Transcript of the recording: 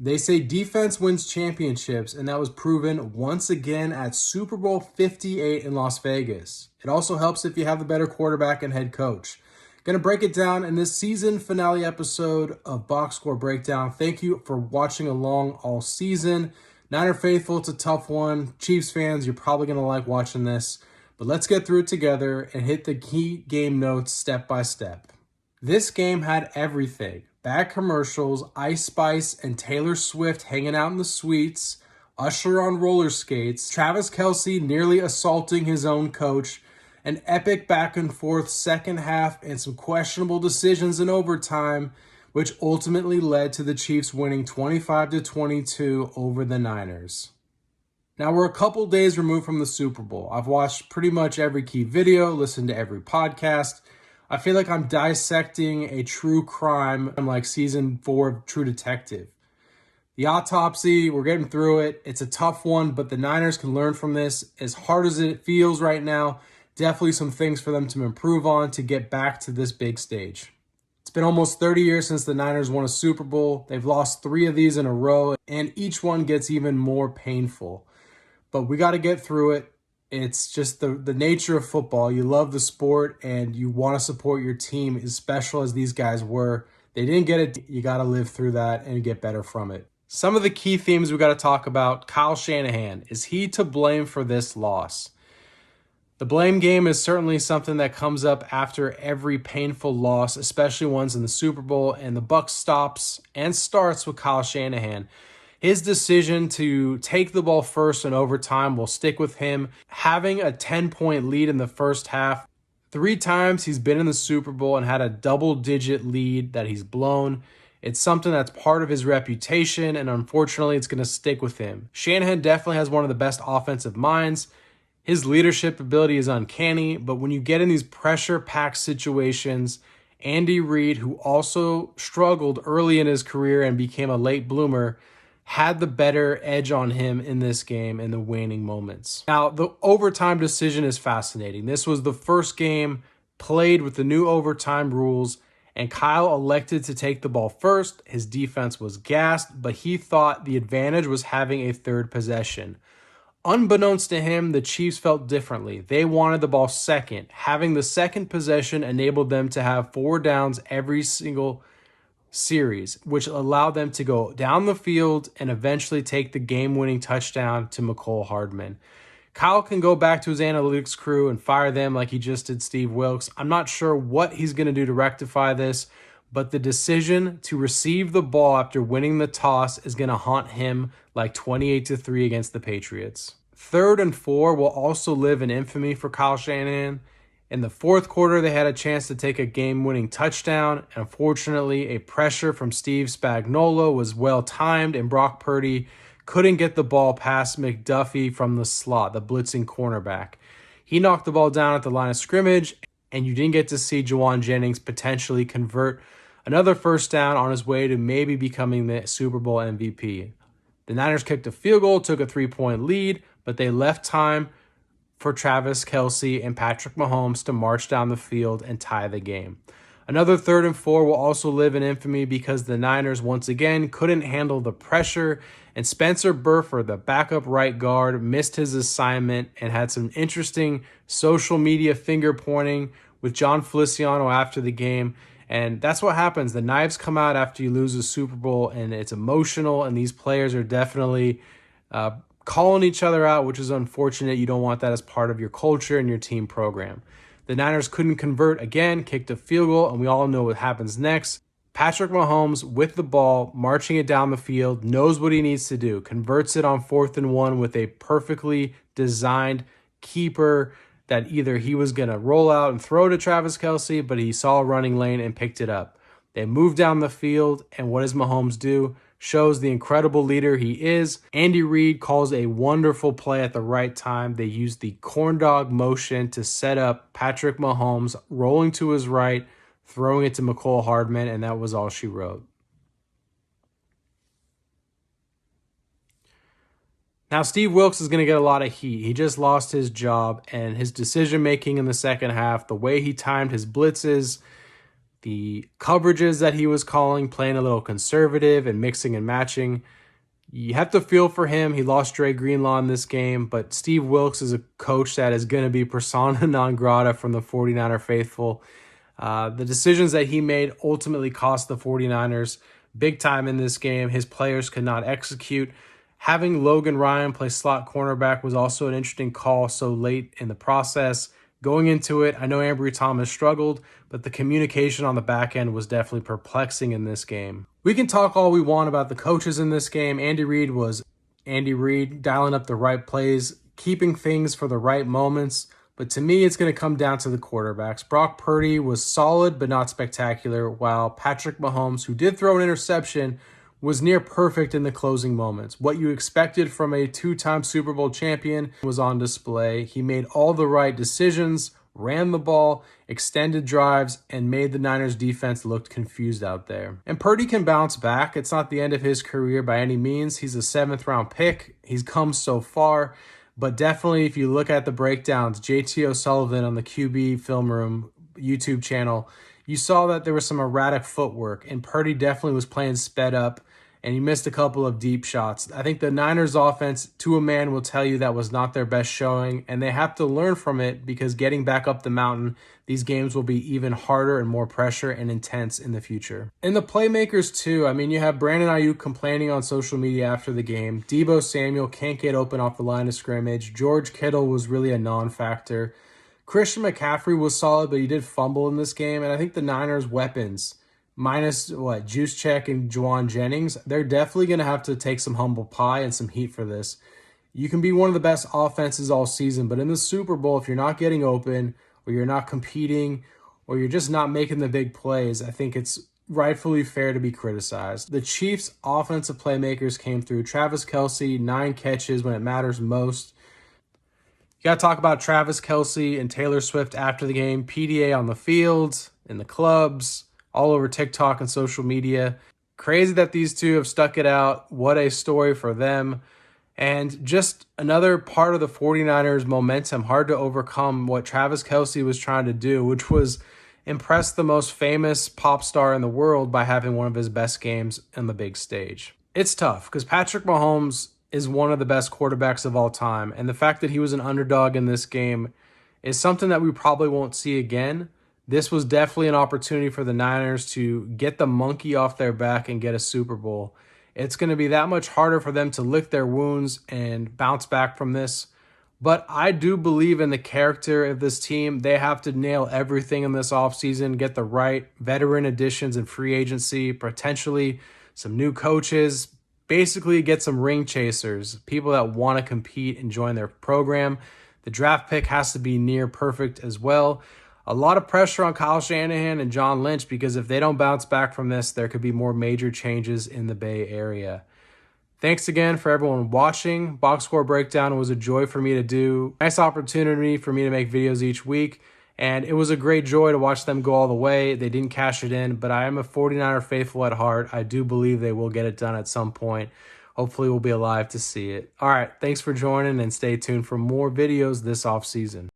They say defense wins championships, and that was proven once again at Super Bowl 58 in Las Vegas. It also helps if you have the better quarterback and head coach. Going to break it down in this season finale episode of Box Score Breakdown. Thank you for watching along all season. Niner faithful, it's a tough one. Chiefs fans, you're probably going to like watching this. But let's get through it together and hit the key game notes step by step. This game had everything. Bad commercials, Ice Spice and Taylor Swift hanging out in the suites, Usher on roller skates, Travis Kelce nearly assaulting his own coach, an epic back and forth second half, and some questionable decisions in overtime, which ultimately led to the Chiefs winning 25-22 over the Niners. Now, we're a couple days removed from the Super Bowl. I've watched pretty much every key video, listened to every podcast. I feel like I'm dissecting a true crime like season 4 of True Detective. The autopsy, we're getting through it. It's a tough one, but the Niners can learn from this. As hard as it feels right now, definitely some things for them to improve on to get back to this big stage. It's been almost 30 years since the Niners won a Super Bowl. They've lost 3 of these in a row, and each one gets even more painful. But we got to get through it. It's just the nature of football. You love the sport and you want to support your team, as special as these guys were. They didn't get it. You got to live through that and get better from it. Some of the key themes we got to talk about. Kyle Shanahan. Is he to blame for this loss? The blame game is certainly something that comes up after every painful loss, especially ones in the Super Bowl, and the buck stops and starts with Kyle Shanahan. His decision to take the ball first in overtime will stick with him. Having a 10-point lead in the first half, 3 times he's been in the Super Bowl and had a double-digit lead that he's blown. It's something that's part of his reputation, and unfortunately, it's going to stick with him. Shanahan definitely has one of the best offensive minds. His leadership ability is uncanny, but when you get in these pressure-packed situations, Andy Reid, who also struggled early in his career and became a late bloomer, had the better edge on him in this game in the waning moments. Now, the overtime decision is fascinating. This was the first game played with the new overtime rules, and Kyle elected to take the ball first. His defense was gassed, but he thought the advantage was having a third possession. Unbeknownst to him, the Chiefs felt differently. They wanted the ball second. Having the second possession enabled them to have 4 downs every single series, which allowed them to go down the field and eventually take the game-winning touchdown to McCole Hardman. Kyle can go back to his analytics crew and fire them like he just did Steve Wilks. I'm not sure what he's going to do to rectify this, but the decision to receive the ball after winning the toss is going to haunt him like 28-3 against the Patriots. 3rd and 4 will also live in infamy for Kyle Shanahan. In the fourth quarter, they had a chance to take a game-winning touchdown. Unfortunately, a pressure from Steve Spagnuolo was well-timed, and Brock Purdy couldn't get the ball past McDuffie from the slot, the blitzing cornerback. He knocked the ball down at the line of scrimmage, and you didn't get to see Juwan Jennings potentially convert another first down on his way to maybe becoming the Super Bowl MVP. The Niners kicked a field goal, took a 3-point lead, but they left time for Travis Kelce and Patrick Mahomes to march down the field and tie the game. Another 3rd and 4 will also live in infamy because the Niners once again couldn't handle the pressure, and Spencer Burford, the backup right guard, missed his assignment and had some interesting social media finger pointing with John Feliciano after the game. And that's what happens. The knives come out after you lose a Super Bowl, and it's emotional, and these players are definitely calling each other out, which is unfortunate. You don't want that as part of your culture and your team program. The Niners couldn't convert again, kicked a field goal, and we all know what happens next. Patrick Mahomes with the ball, marching it down the field, knows what he needs to do, converts it on 4th and 1 with a perfectly designed keeper that either he was going to roll out and throw to Travis Kelce, but he saw a running lane and picked it up. They move down the field, and what does Mahomes do? Shows the incredible leader he is. Andy Reid calls a wonderful play at the right time. They use the corn dog motion to set up Patrick Mahomes rolling to his right, throwing it to McCole Hardman, and that was all she wrote. Now, Steve Wilks is going to get a lot of heat. He just lost his job, and his decision-making in the second half, the way he timed his blitzes, the coverages that he was calling, playing a little conservative and mixing and matching. You have to feel for him. He lost Dre Greenlaw in this game, but Steve Wilks is a coach that is going to be persona non grata from the 49er faithful. The decisions that he made ultimately cost the 49ers big time in this game. His players could not execute. Having Logan Ryan play slot cornerback was also an interesting call so late in the process. Going into it, I know Ambry Thomas struggled, but the communication on the back end was definitely perplexing in this game. We can talk all we want about the coaches in this game. Andy Reid was Andy Reid, dialing up the right plays, keeping things for the right moments. But to me, it's going to come down to the quarterbacks. Brock Purdy was solid but not spectacular, while Patrick Mahomes, who did throw an interception, was near perfect in the closing moments. What you expected from a two-time Super Bowl champion was on display. He made all the right decisions, ran the ball, extended drives, and made the Niners defense look confused out there. And Purdy can bounce back. It's not the end of his career by any means. He's a 7th-round pick. He's come so far. But definitely, if you look at the breakdowns, JT O'Sullivan on the QB Film Room YouTube channel, you saw that there was some erratic footwork, and Purdy definitely was playing sped up, and he missed a couple of deep shots. I think the Niners offense, to a man, will tell you that was not their best showing, and they have to learn from it because getting back up the mountain, these games will be even harder and more pressure and intense in the future. And the playmakers, too. I mean, you have Brandon Ayuk complaining on social media after the game. Deebo Samuel can't get open off the line of scrimmage. George Kittle was really a non-factor. Christian McCaffrey was solid, but he did fumble in this game, and I think the Niners' weapons, minus Juszczyk and Juwan Jennings, they're definitely going to have to take some humble pie and some heat for this. You can be one of the best offenses all season, but in the Super Bowl, if you're not getting open or you're not competing or you're just not making the big plays, I think it's rightfully fair to be criticized. The Chiefs' offensive playmakers came through. Travis Kelce, 9 catches when it matters most. You got to talk about Travis Kelce and Taylor Swift after the game. PDA on the field, in the clubs, all over TikTok and social media. Crazy that these two have stuck it out. What a story for them. And just another part of the 49ers momentum, hard to overcome what Travis Kelce was trying to do, which was impress the most famous pop star in the world by having one of his best games on the big stage. It's tough because Patrick Mahomes is one of the best quarterbacks of all time. And the fact that he was an underdog in this game is something that we probably won't see again. This was definitely an opportunity for the Niners to get the monkey off their back and get a Super Bowl. It's going to be that much harder for them to lick their wounds and bounce back from this. But I do believe in the character of this team. They have to nail everything in this offseason, get the right veteran additions and free agency, potentially some new coaches, basically get some ring chasers, people that want to compete and join their program. The draft pick has to be near perfect as well. A lot of pressure on Kyle Shanahan and John Lynch because if they don't bounce back from this, there could be more major changes in the Bay Area. Thanks again for everyone watching. Box score breakdown was a joy for me to do. Nice opportunity for me to make videos each week, and it was a great joy to watch them go all the way. They didn't cash it in, but I am a 49er faithful at heart. I do believe they will get it done at some point. Hopefully we'll be alive to see it. All right, thanks for joining, and stay tuned for more videos this offseason.